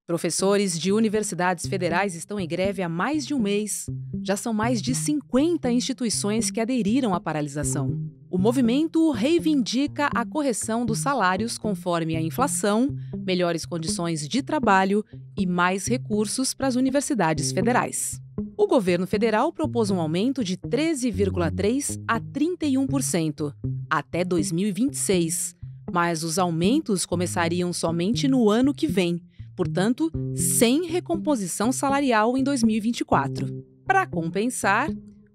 Professores de universidades federais estão em greve há mais de um mês. Já são mais de 50 instituições que aderiram à paralisação. O movimento reivindica a correção dos salários conforme a inflação, melhores condições de trabalho e mais recursos para as universidades federais. O governo federal propôs um aumento de 13,3% a 31% até 2026, mas os aumentos começariam somente no ano que vem. Portanto, sem recomposição salarial em 2024. Para compensar,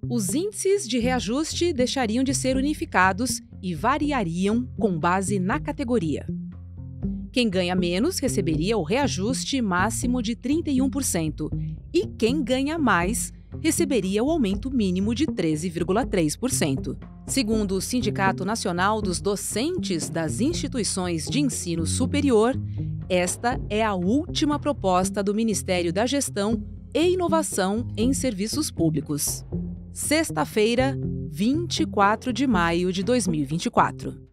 os índices de reajuste deixariam de ser unificados e variariam com base na categoria. Quem ganha menos receberia o reajuste máximo de 31% e quem ganha mais receberia o aumento mínimo de 13,3%. Segundo o Sindicato Nacional dos Docentes das Instituições de Ensino Superior, esta é a última proposta do Ministério da Gestão e Inovação em Serviços Públicos. Sexta-feira, 24 de maio de 2024.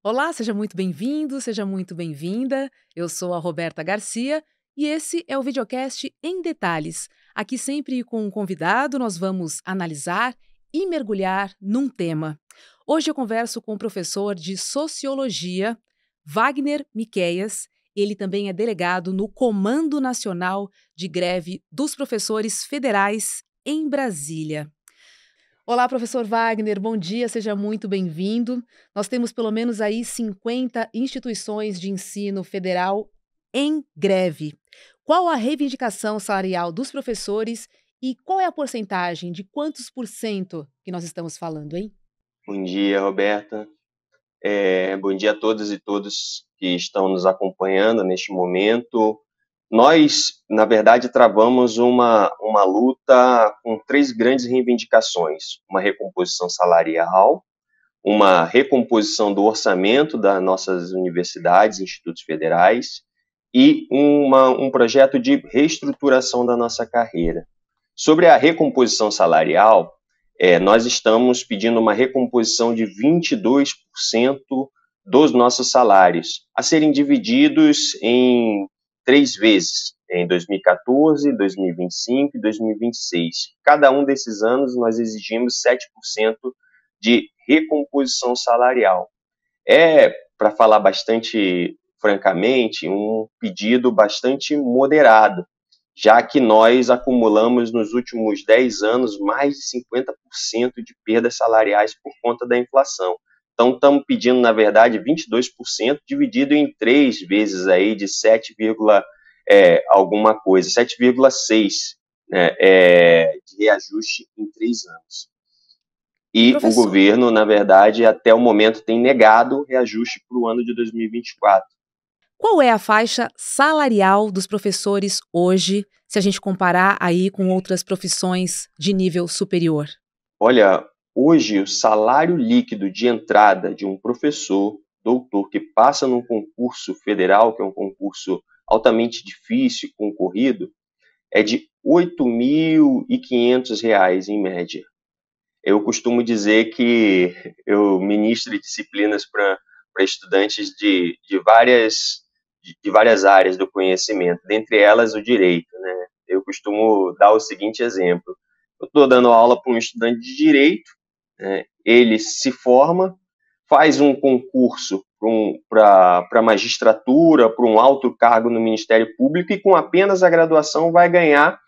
Olá, seja muito bem-vindo, seja muito bem-vinda. Eu sou a Roberta Garcia e esse é o videocast Em Detalhes. Aqui sempre com um convidado nós vamos analisar e mergulhar num tema. Hoje eu converso com o professor de Sociologia, Wagner Miqueias. Ele também é delegado no Comando Nacional de Greve dos Professores Federais em Brasília. Olá, professor Wagner, bom dia, seja muito bem-vindo. Nós temos pelo menos aí 50 instituições de ensino federal em greve. Qual a reivindicação salarial dos professores e qual é a porcentagem de quantos por cento que nós estamos falando, hein? Bom dia, Roberta. Bom dia a todas e todos que estão nos acompanhando neste momento. Nós, na verdade, travamos uma luta com três grandes reivindicações: uma recomposição salarial, uma recomposição do orçamento das nossas universidades e institutos federais e um projeto de reestruturação da nossa carreira. Sobre a recomposição salarial, nós estamos pedindo uma recomposição de 22% dos nossos salários, a serem divididos em 3 vezes, em 2014, 2025 e 2026. Cada um desses anos nós exigimos 7% de recomposição salarial. Para falar bastante francamente, um pedido bastante moderado, já que nós acumulamos nos últimos 10 anos mais de 50% de perdas salariais por conta da inflação. Então, estamos pedindo, na verdade, 22% dividido em 3 vezes aí de 7, alguma coisa, 7,6, né, de reajuste em 3 anos. E o governo, na verdade, até o momento tem negado o reajuste para o ano de 2024. Qual é a faixa salarial dos professores hoje, se a gente comparar aí com outras profissões de nível superior? Olha, hoje o salário líquido de entrada de um professor, doutor, que passa num concurso federal, que é um concurso altamente difícil e concorrido, é de R$ 8.500 em média. Eu costumo dizer que eu ministro disciplinas para estudantes de várias áreas do conhecimento, dentre elas o direito, né? Eu costumo dar o seguinte exemplo: eu estou dando aula para um estudante de direito, né? Ele se forma, faz um concurso para a magistratura, para um alto cargo no Ministério Público e com apenas a graduação vai ganhar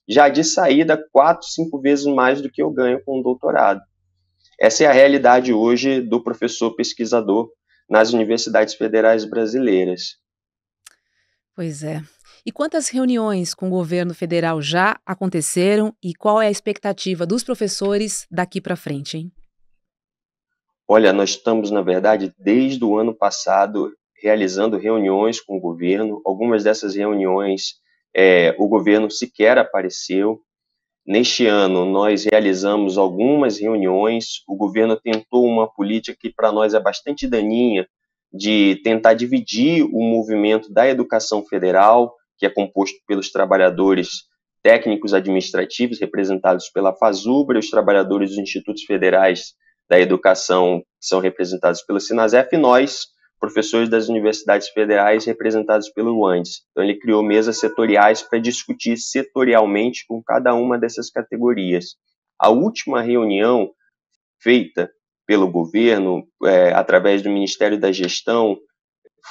já de saída 4, 5 vezes mais do que eu ganho com um doutorado. Essa é a realidade hoje do professor pesquisador nas universidades federais brasileiras. Pois é. E quantas reuniões com o governo federal já aconteceram e qual é a expectativa dos professores daqui para frente, hein? Olha, nós estamos, na verdade, desde o ano passado, realizando reuniões com o governo. Algumas dessas reuniões, o governo sequer apareceu. Neste ano, nós realizamos algumas reuniões. O governo tentou uma política que, para nós, é bastante daninha, de tentar dividir o movimento da educação federal, que é composto pelos trabalhadores técnicos administrativos, representados pela FASUBRA, e os trabalhadores dos institutos federais da educação, que são representados pelo Sinasef, e nós, professores das universidades federais, representados pelo UANDES. Então, ele criou mesas setoriais para discutir setorialmente com cada uma dessas categorias. A última reunião feita pelo governo, através do Ministério da Gestão,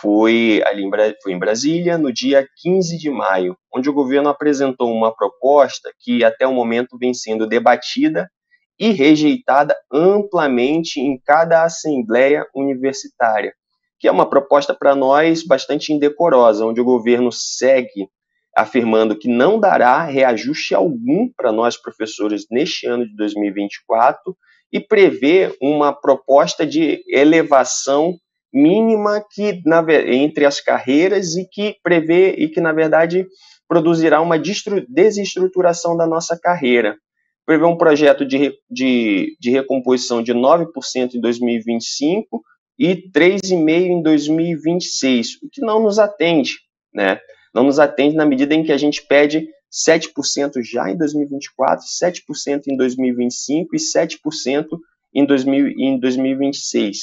foi em Brasília, no dia 15 de maio, onde o governo apresentou uma proposta que até o momento vem sendo debatida e rejeitada amplamente em cada assembleia universitária, que é uma proposta para nós bastante indecorosa, onde o governo segue afirmando que não dará reajuste algum para nós professores neste ano de 2024 e prevê uma proposta de elevação mínima que entre as carreiras e que prevê e que, na verdade, produzirá uma desestruturação da nossa carreira. Prevê um projeto de recomposição de 9% em 2025 e 3,5% em 2026, o que não nos atende, né? Não nos atende na medida em que a gente pede 7% já em 2024, 7% em 2025 e 7% em 2026.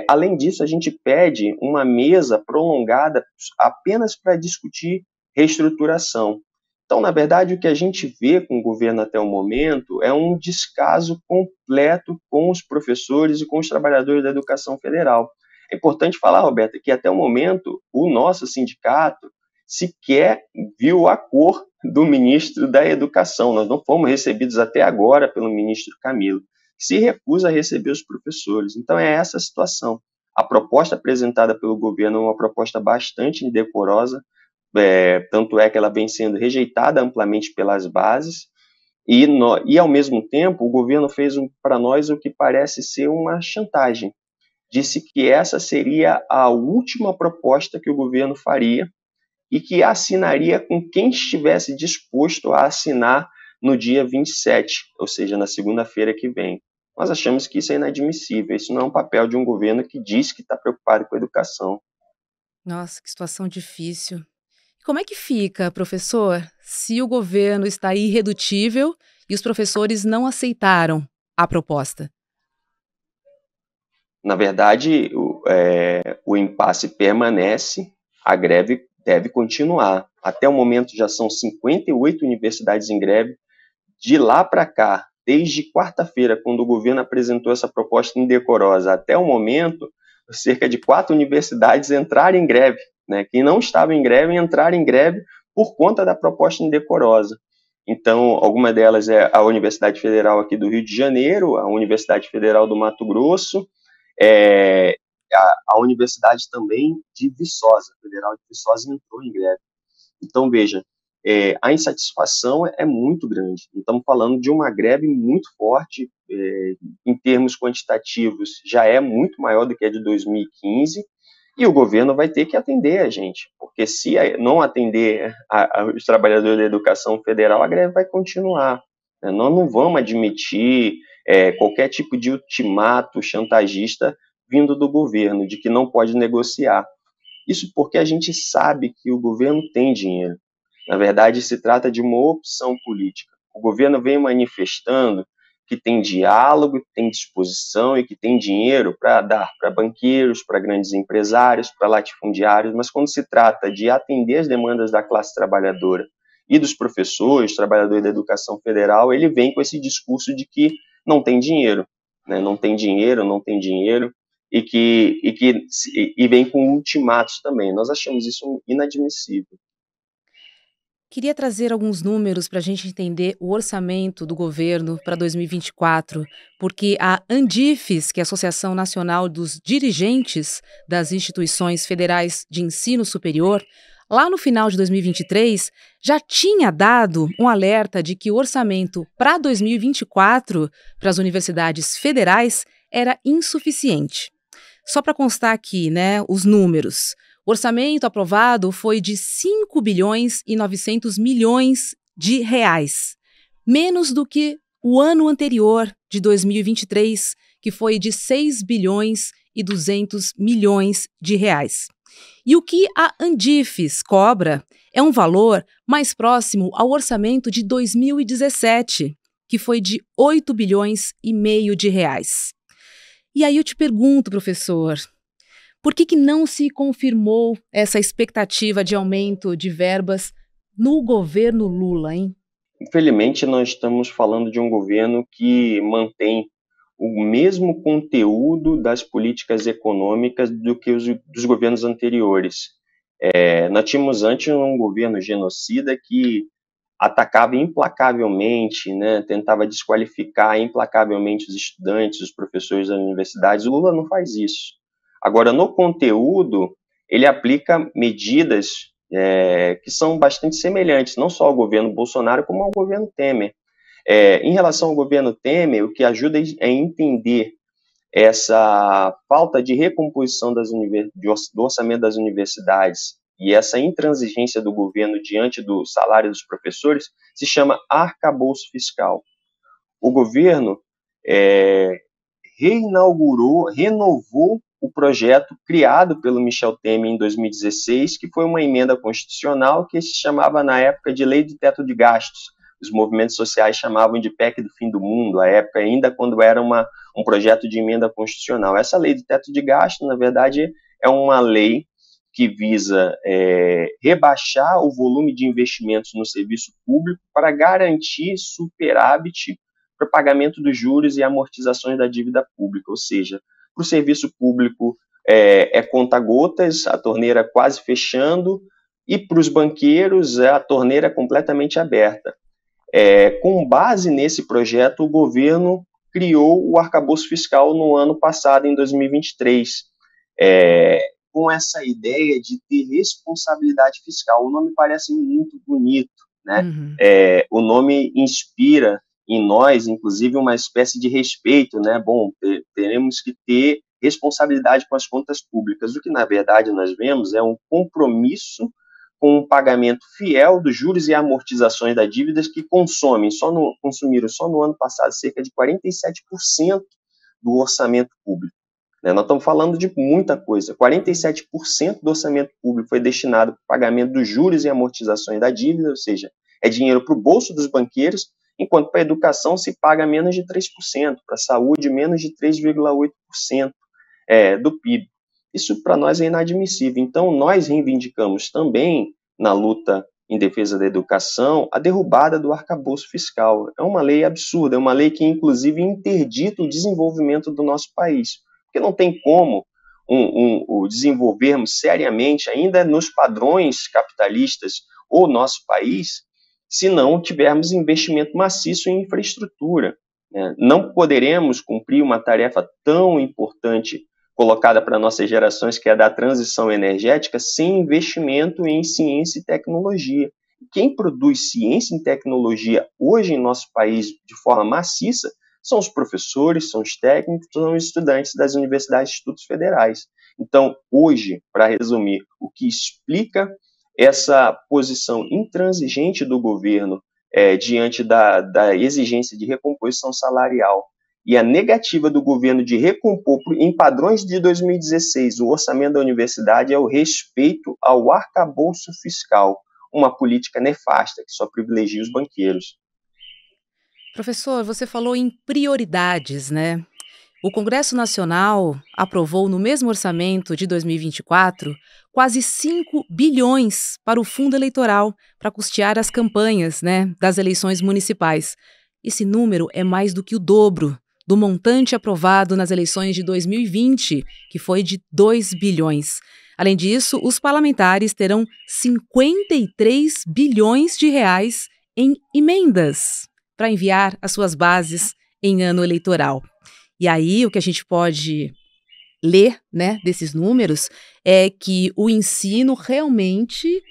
Além disso, a gente pede uma mesa prolongada apenas para discutir reestruturação. Então, na verdade, o que a gente vê com o governo até o momento é um descaso completo com os professores e com os trabalhadores da educação federal. É importante falar, Roberta, que até o momento o nosso sindicato sequer viu a cor do ministro da Educação. Nós não fomos recebidos até agora pelo ministro Camilo, que se recusa a receber os professores. Então, é essa a situação. A proposta apresentada pelo governo é uma proposta bastante indecorosa, tanto é que ela vem sendo rejeitada amplamente pelas bases, e ao mesmo tempo, o governo fez para nós o que parece ser uma chantagem. Disse que essa seria a última proposta que o governo faria e que assinaria com quem estivesse disposto a assinar no dia 27, ou seja, na segunda-feira que vem. Nós achamos que isso é inadmissível, isso não é um papel de um governo que diz que está preocupado com a educação. Nossa, que situação difícil. Como é que fica, professor, se o governo está irredutível e os professores não aceitaram a proposta? Na verdade, o impasse permanece, a greve deve continuar. Até o momento já são 58 universidades em greve. De lá para cá, desde quarta-feira, quando o governo apresentou essa proposta indecorosa, até o momento, cerca de 4 universidades entraram em greve, né? Quem não estava em greve entraram em greve por conta da proposta indecorosa. Então, alguma delas é a Universidade Federal aqui do Rio de Janeiro, a Universidade Federal do Mato Grosso, a Universidade também de Viçosa, a Federal de Viçosa entrou em greve. Então, veja, a insatisfação é muito grande. Estamos falando de uma greve muito forte, em termos quantitativos, já é muito maior do que a de 2015, e o governo vai ter que atender a gente, porque se não atender os trabalhadores da educação federal, a greve vai continuar. Né? Nós não vamos admitir qualquer tipo de ultimato chantagista vindo do governo, de que não pode negociar. Isso porque a gente sabe que o governo tem dinheiro. Na verdade, se trata de uma opção política. O governo vem manifestando que tem diálogo, tem disposição e que tem dinheiro para dar para banqueiros, para grandes empresários, para latifundiários, mas quando se trata de atender as demandas da classe trabalhadora e dos professores, trabalhadores da educação federal, ele vem com esse discurso de que não tem dinheiro, né? Não tem dinheiro, e vem com ultimatos também. Nós achamos isso inadmissível. Queria trazer alguns números para a gente entender o orçamento do governo para 2024, porque a Andifes, que é a Associação Nacional dos Dirigentes das Instituições Federais de Ensino Superior, lá no final de 2023, já tinha dado um alerta de que o orçamento para 2024 para as universidades federais era insuficiente. Só para constar aqui, né, os números. O orçamento aprovado foi de 5 bilhões e 900 milhões de reais, menos do que o ano anterior, de 2023, que foi de 6 bilhões e 200 milhões de reais. E o que a Andifes cobra é um valor mais próximo ao orçamento de 2017, que foi de 8 bilhões e meio de reais. E aí eu te pergunto, professor, por que não se confirmou essa expectativa de aumento de verbas no governo Lula, hein? Infelizmente, nós estamos falando de um governo que mantém o mesmo conteúdo das políticas econômicas do que os dos governos anteriores. Nós tínhamos antes um governo genocida que atacava implacavelmente, né, tentava desqualificar implacavelmente os estudantes, os professores das universidades. O Lula não faz isso. Agora, no conteúdo, ele aplica medidas que são bastante semelhantes, não só ao governo Bolsonaro, como ao governo Temer. Em relação ao governo Temer, o que ajuda é entender essa falta de recomposição do orçamento das universidades e essa intransigência do governo diante do salário dos professores se chama arcabouço fiscal. O governo renovou o projeto criado pelo Michel Temer em 2016, que foi uma emenda constitucional que se chamava na época de Lei do Teto de Gastos. Os movimentos sociais chamavam de PEC do fim do mundo, à época ainda quando era um projeto de emenda constitucional. Essa lei do teto de gastos, na verdade, é uma lei que visa rebaixar o volume de investimentos no serviço público para garantir superávit para o pagamento dos juros e amortizações da dívida pública, ou seja, para o serviço público conta-gotas, a torneira quase fechando, e para os banqueiros a torneira completamente aberta. Com base nesse projeto, o governo criou o arcabouço fiscal no ano passado, em 2023, com essa ideia de ter responsabilidade fiscal. O nome parece muito bonito, né? Uhum. O nome inspira em nós, inclusive, uma espécie de respeito, né? Bom, teremos que ter responsabilidade com as contas públicas. O que, na verdade, nós vemos é um compromisso com o pagamento fiel dos juros e amortizações das dívidas que consumiram só no ano passado cerca de 47% do orçamento público. Nós estamos falando de muita coisa. 47% do orçamento público foi destinado para o pagamento dos juros e amortizações da dívida, ou seja, é dinheiro para o bolso dos banqueiros, enquanto para a educação se paga menos de 3%, para a saúde menos de 3,8% do PIB. Isso para nós é inadmissível. Então, nós reivindicamos também, na luta em defesa da educação, a derrubada do arcabouço fiscal. É uma lei absurda, é uma lei que, inclusive, interdita o desenvolvimento do nosso país. Porque não tem como desenvolvermos seriamente, ainda nos padrões capitalistas, o nosso país, se não tivermos investimento maciço em infraestrutura. Não poderemos cumprir uma tarefa tão importante colocada para nossas gerações, que é a da transição energética, sem investimento em ciência e tecnologia. Quem produz ciência e tecnologia hoje em nosso país de forma maciça são os professores, são os técnicos, são os estudantes das universidades e institutos federais. Então, hoje, para resumir, o que explica essa posição intransigente do governo diante da exigência de recomposição salarial e a negativa do governo de recompor em padrões de 2016 o orçamento da universidade é o respeito ao arcabouço fiscal, uma política nefasta que só privilegia os banqueiros. Professor, você falou em prioridades, né? O Congresso Nacional aprovou no mesmo orçamento de 2024 quase 5 bilhões para o fundo eleitoral, para custear as campanhas, né, das eleições municipais. Esse número é mais do que o dobro do montante aprovado nas eleições de 2020, que foi de 2 bilhões. Além disso, os parlamentares terão 53 bilhões de reais em emendas para enviar às suas bases em ano eleitoral. E aí, o que a gente pode ler, né, desses números é que o ensino realmente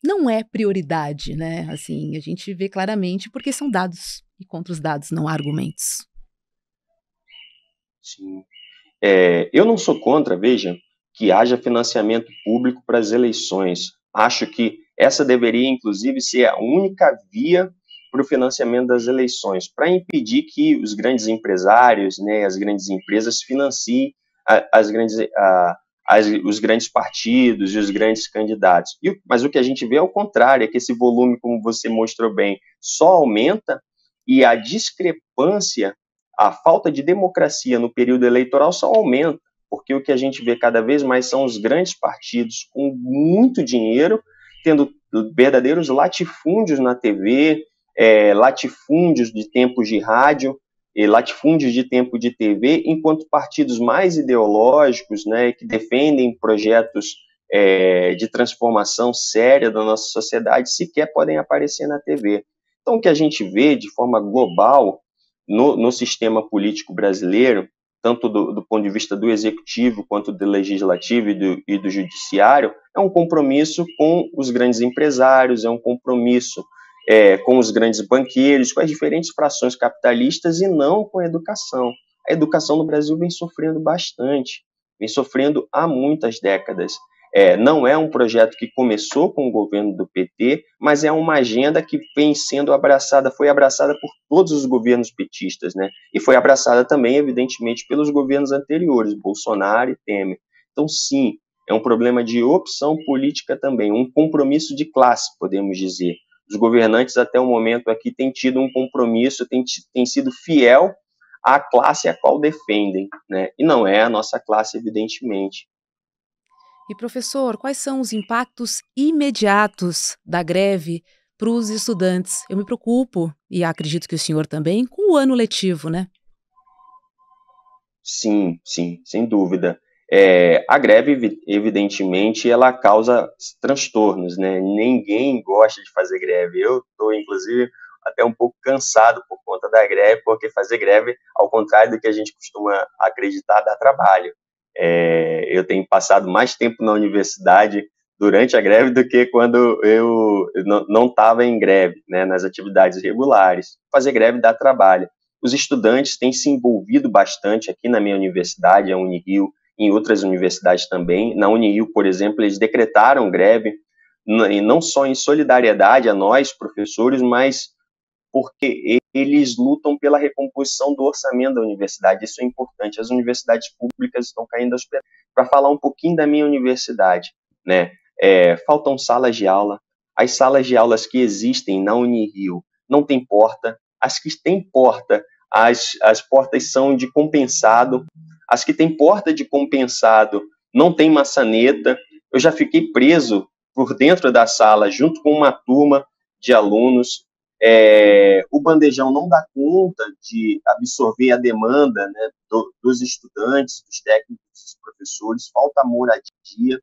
não é prioridade, né? Assim, a gente vê claramente porque são dados, e contra os dados não há argumentos. Sim. Eu não sou contra, veja, que haja financiamento público para as eleições. Acho que essa deveria, inclusive, ser a única via para o financiamento das eleições, para impedir que os grandes empresários, né, as grandes empresas financiem os grandes partidos e os grandes candidatos. Mas o que a gente vê é o contrário, é que esse volume, como você mostrou bem, só aumenta, e a discrepância, a falta de democracia no período eleitoral só aumenta, porque o que a gente vê cada vez mais são os grandes partidos com muito dinheiro, tendo verdadeiros latifúndios na TV, latifúndios de tempos de rádio, e latifúndios de tempo de TV, enquanto partidos mais ideológicos, né, que defendem projetos de transformação séria da nossa sociedade, sequer podem aparecer na TV. Então, o que a gente vê de forma global no sistema político brasileiro, tanto do ponto de vista do executivo, quanto do legislativo e do judiciário, é um compromisso com os grandes empresários, é um compromisso com os grandes banqueiros, com as diferentes frações capitalistas e não com a educação. A educação no Brasil vem sofrendo bastante, vem sofrendo há muitas décadas. Não é um projeto que começou com o governo do PT, mas é uma agenda que vem sendo abraçada, foi abraçada por todos os governos petistas, né? E foi abraçada também, evidentemente, pelos governos anteriores, Bolsonaro e Temer. Então, sim, é um problema de opção política também, um compromisso de classe, podemos dizer. Os governantes, até o momento aqui, têm tido um compromisso, têm sido fiel à classe a qual defendem, né? E não é a nossa classe, evidentemente. E, professor, quais são os impactos imediatos da greve para os estudantes? Eu me preocupo, e acredito que o senhor também, com o ano letivo, né? Sim, sem dúvida. A greve, evidentemente, ela causa transtornos, né? Ninguém gosta de fazer greve. Eu estou, inclusive, até um pouco cansado por conta da greve, porque fazer greve, ao contrário do que a gente costuma acreditar, dá trabalho. Eu tenho passado mais tempo na universidade durante a greve do que quando eu não estava em greve, né, nas atividades regulares. Fazer greve dá trabalho. Os estudantes têm se envolvido bastante aqui na minha universidade, a Unirio, em outras universidades também. Na Unirio, por exemplo, eles decretaram greve, e não só em solidariedade a nós, professores, mas porque eles lutam pela recomposição do orçamento da universidade. Isso é importante. As universidades públicas estão caindo aos pedaços. Para falar um pouquinho da minha universidade, né? Faltam salas de aula. As salas de aulas que existem na Unirio não tem porta. As que têm porta, as portas são de compensado. As que têm porta de compensado não tem maçaneta. Eu já fiquei preso por dentro da sala junto com uma turma de alunos. O bandejão não dá conta de absorver a demanda, né, dos estudantes, dos técnicos, dos professores, falta moradia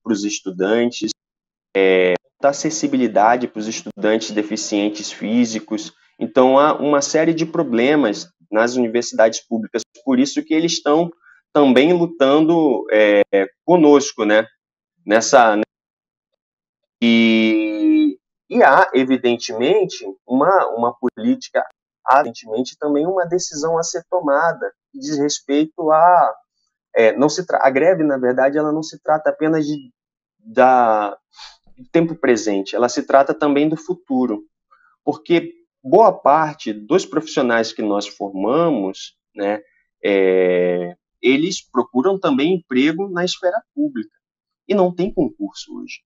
para os estudantes, falta acessibilidade para os estudantes deficientes físicos. Então, há uma série de problemas nas universidades públicas, por isso que eles estão também lutando conosco, né, E há, evidentemente, uma política, há, evidentemente, também uma decisão a ser tomada, que diz respeito a... a greve, na verdade, ela não se trata apenas do tempo presente, ela se trata também do futuro, porque boa parte dos profissionais que nós formamos, né, eles procuram também emprego na esfera pública, e não tem concurso hoje,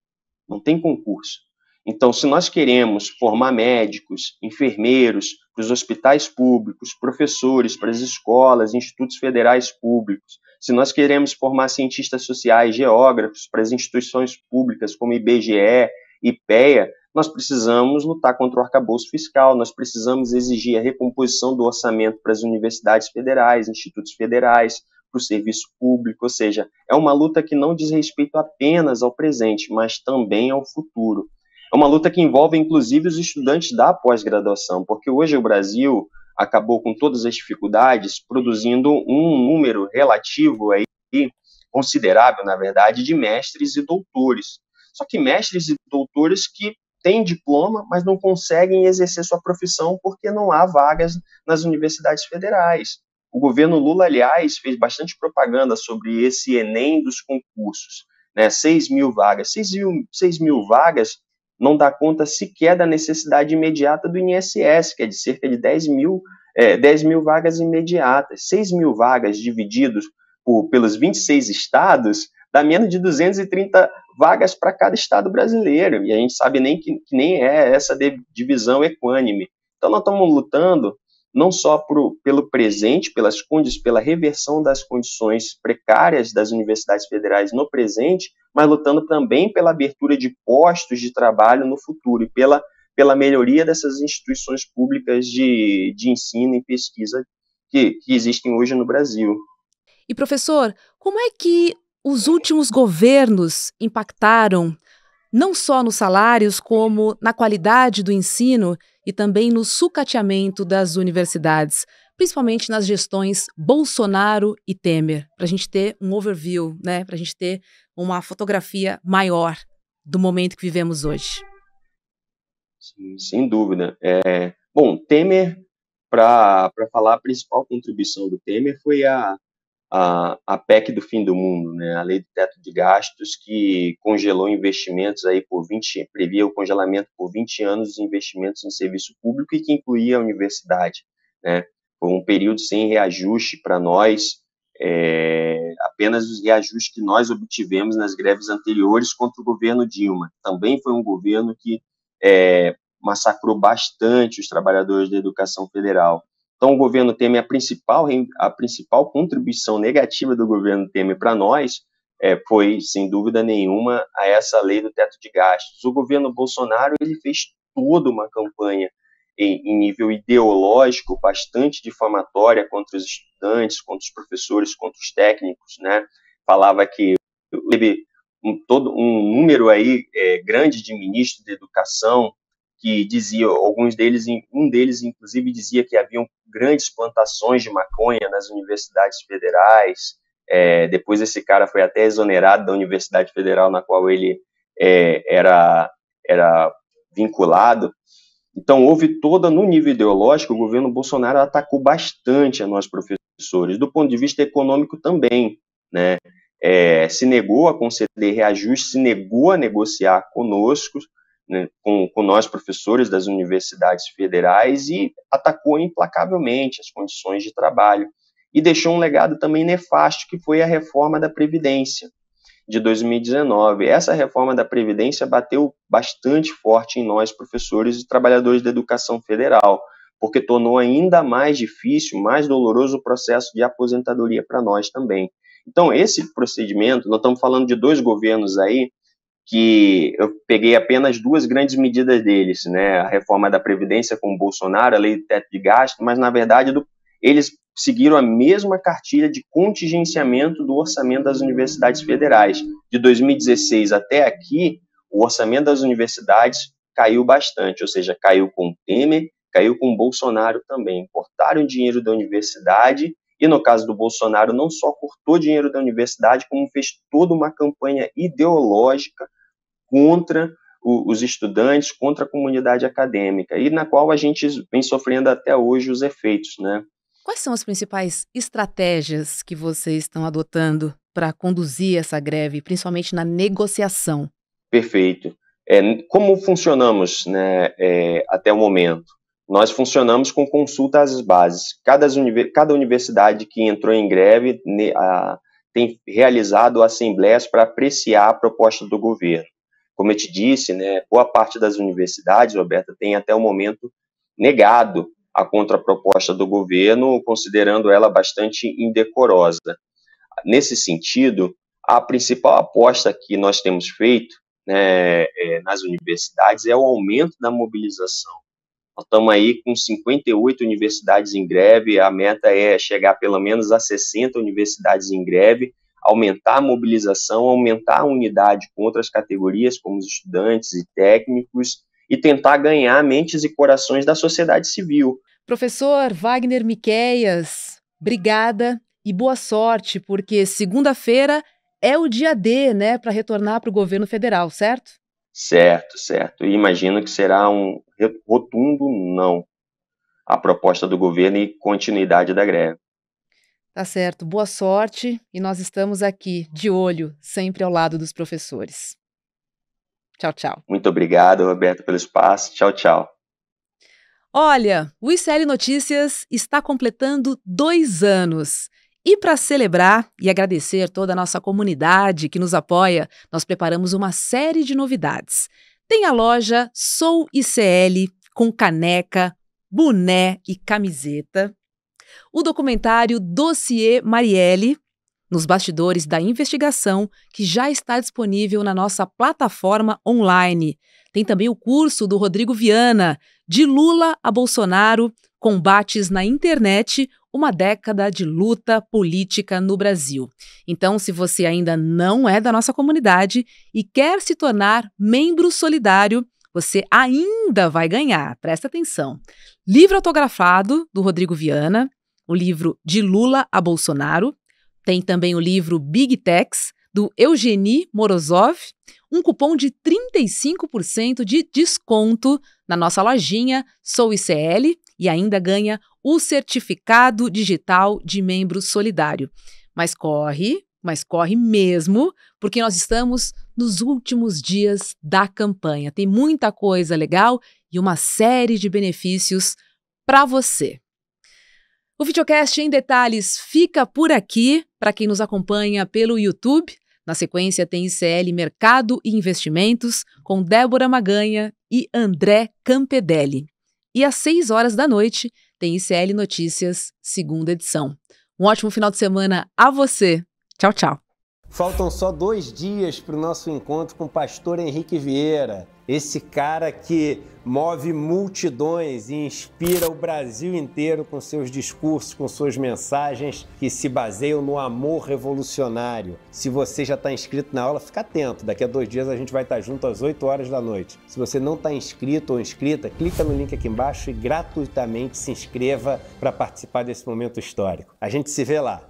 não tem concurso. Então, se nós queremos formar médicos, enfermeiros para os hospitais públicos, professores para as escolas, institutos federais públicos, se nós queremos formar cientistas sociais, geógrafos para as instituições públicas como IBGE, IPEA, nós precisamos lutar contra o arcabouço fiscal, nós precisamos exigir a recomposição do orçamento para as universidades federais, institutos federais, para o serviço público, ou seja, é uma luta que não diz respeito apenas ao presente, mas também ao futuro. É uma luta que envolve, inclusive, os estudantes da pós-graduação, porque hoje o Brasil acabou com todas as dificuldades, produzindo um número relativo aí, considerável, na verdade, de mestres e doutores. Só que mestres e doutores que têm diploma, mas não conseguem exercer sua profissão porque não há vagas nas universidades federais. O governo Lula, aliás, fez bastante propaganda sobre esse Enem dos concursos, né? 6 mil vagas. 6 mil vagas não dá conta sequer da necessidade imediata do INSS, que é de cerca de 10 mil vagas imediatas. 6 mil vagas divididos pelos 26 estados, dá menos de 230 vagas para cada estado brasileiro, e a gente sabe que nem é essa divisão equânime. Então, nós estamos lutando não só pelo presente, pela reversão das condições precárias das universidades federais no presente, mas lutando também pela abertura de postos de trabalho no futuro e pela melhoria dessas instituições públicas de ensino e pesquisa que existem hoje no Brasil. E, professor, como é que os últimos governos impactaram não só nos salários, como na qualidade do ensino e também no sucateamento das universidades, principalmente nas gestões Bolsonaro e Temer, para a gente ter um overview, né? Para a gente ter uma fotografia maior do momento que vivemos hoje? Sim, sem dúvida. Bom, Temer, para falar, a principal contribuição do Temer foi a PEC do fim do mundo, né? A lei do teto de gastos, que congelou investimentos aí previa o congelamento por 20 anos de investimentos em serviço público e que incluía a universidade, né? Foi um período sem reajuste para nós, apenas os reajustes que nós obtivemos nas greves anteriores contra o governo Dilma. Também foi um governo que massacrou bastante os trabalhadores da educação federal. Então, o governo Temer, a principal contribuição negativa do governo Temer para nós foi, sem dúvida nenhuma, a essa lei do teto de gastos. O governo Bolsonaro ele fez toda uma campanha em nível ideológico bastante difamatória contra os estudantes, contra os professores, contra os técnicos, né? Falava que teve um número aí grande de ministros de educação que dizia, um deles inclusive dizia que haviam grandes plantações de maconha nas universidades federais. Depois esse cara foi até exonerado da Universidade Federal na qual ele era vinculado. Então houve no nível ideológico, o governo Bolsonaro atacou bastante a nós professores, do ponto de vista econômico também, né? Se negou a conceder reajuste, se negou a negociar conosco, né, com nós professores das universidades federais, e atacou implacavelmente as condições de trabalho. E deixou um legado também nefasto, que foi a reforma da Previdência de 2019. Essa reforma da Previdência bateu bastante forte em nós, professores e trabalhadores da educação federal, porque tornou ainda mais difícil, mais doloroso o processo de aposentadoria para nós também. Então, esse procedimento, nós estamos falando de 2 governos aí, que eu peguei apenas 2 grandes medidas deles, né? A reforma da Previdência com o Bolsonaro, a lei do teto de gasto, mas, na verdade, eles seguiram a mesma cartilha de contingenciamento do orçamento das universidades federais. De 2016 até aqui, o orçamento das universidades caiu bastante, ou seja, caiu com Temer, caiu com Bolsonaro também. Cortaram dinheiro da universidade e, no caso do Bolsonaro, não só cortou dinheiro da universidade, como fez toda uma campanha ideológica contra os estudantes, contra a comunidade acadêmica, e na qual a gente vem sofrendo até hoje os efeitos, né? Quais são as principais estratégias que vocês estão adotando para conduzir essa greve, principalmente na negociação? Perfeito. Como funcionamos, né, até o momento? Nós funcionamos com consulta às bases. Cada universidade que entrou em greve tem realizado assembleias para apreciar a proposta do governo. Como eu te disse, né, boa parte das universidades, Roberta, tem até o momento negado a contraproposta do governo, considerando ela bastante indecorosa. Nesse sentido, a principal aposta que nós temos feito, né, nas universidades é o aumento da mobilização. Nós estamos aí com 58 universidades em greve, a meta é chegar pelo menos a 60 universidades em greve, aumentar a mobilização, aumentar a unidade com outras categorias, como os estudantes e técnicos, e tentar ganhar mentes e corações da sociedade civil. Professor Wagner Miqueias, obrigada e boa sorte, porque segunda-feira é o dia D, né, para retornar para o governo federal, certo? Certo. E imagino que será um rotundo não à proposta do governo e continuidade da greve. Tá certo, boa sorte, e nós estamos aqui, de olho, sempre ao lado dos professores. Tchau, tchau. Muito obrigado, Roberto, pelo espaço. Tchau, tchau. Olha, o ICL Notícias está completando 2 anos E para celebrar e agradecer toda a nossa comunidade que nos apoia, nós preparamos uma série de novidades. Tem a loja Sou ICL com caneca, boné e camiseta. O documentário Dossiê Marielle, nos bastidores da investigação, que já está disponível na nossa plataforma online. Tem também o curso do Rodrigo Viana, De Lula a Bolsonaro, Combates na Internet, uma década de luta política no Brasil. Então, se você ainda não é da nossa comunidade e quer se tornar membro solidário, você ainda vai ganhar, presta atenção. Livro autografado do Rodrigo Viana, o livro De Lula a Bolsonaro, tem também o livro Big Techs, do Eugeni Morozov, um cupom de 35% de desconto na nossa lojinha Sou ICL e ainda ganha o certificado digital de membro solidário. Mas corre mesmo, porque nós estamos nos últimos dias da campanha. Tem muita coisa legal e uma série de benefícios para você. O Videocast em Detalhes fica por aqui, para quem nos acompanha pelo YouTube. Na sequência tem ICL Mercado e Investimentos, com Débora Maganha e André Campedelli. E às 6 horas da noite tem ICL Notícias, segunda edição. Um ótimo final de semana a você. Tchau, tchau. Faltam só 2 dias para o nosso encontro com o pastor Henrique Vieira, esse cara que move multidões e inspira o Brasil inteiro com seus discursos, com suas mensagens que se baseiam no amor revolucionário. Se você já está inscrito na aula, fica atento. Daqui a 2 dias a gente vai estar junto às 8 horas da noite. Se você não está inscrito ou inscrita, clica no link aqui embaixo e gratuitamente se inscreva para participar desse momento histórico. A gente se vê lá.